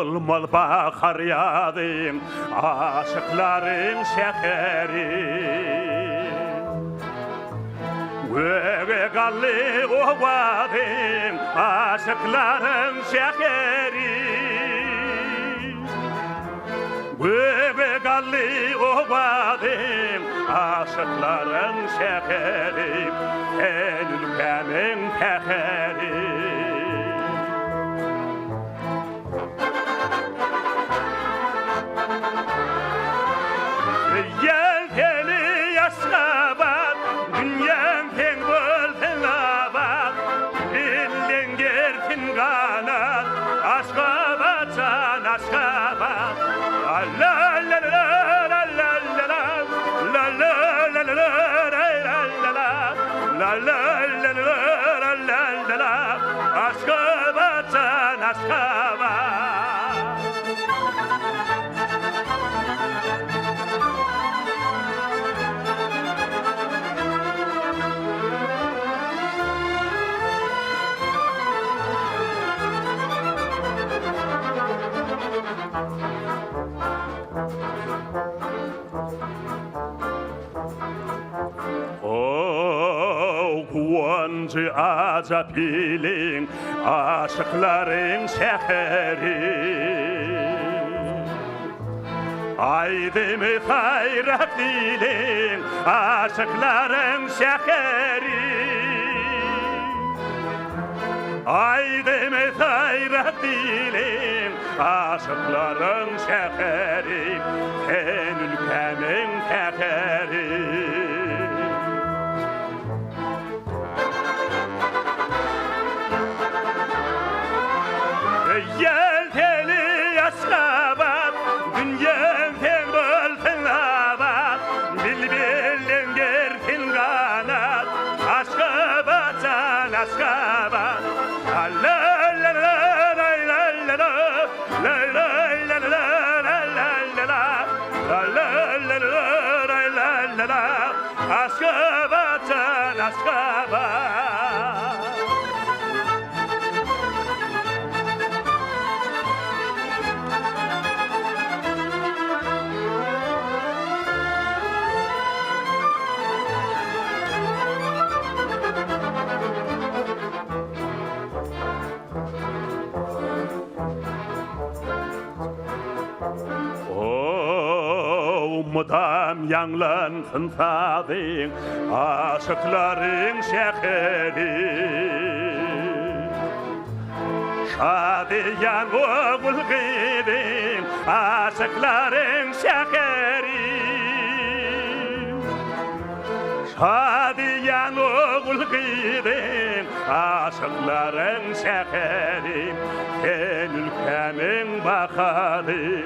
Mol bakar yağdın aşıkların şekeri Ve galli ovadın aşıkların şekeri Ve galli ovadın aşıkların şekeri En ülkemin tekeri Yelkeni yaşabat, dünyam ten bölten abat Billin gertin kanat, aşka batsan aşka bat La la la la la la la la la la la la la la aşka batsan aşka bat Kuvancı aca pilin aşıkların şehri Haydi mi hayrat dilin aşıkların şehri Haydi mi hayrat dilin aşıkların şehri En ülkemin tekeri Yelkeni yaşabat, dünyam ten bölten abat Bilbilin gertin kanat, aşka batsan aşka bat La la la la la la la la la la Aşka batsan aşka bat Mudam yanlan fınfadın aşıkların şehri Şadiyan oğul gidin aşıkların şehri Şadiyan oğul gidin aşıkların şehri En ülkemin bakarı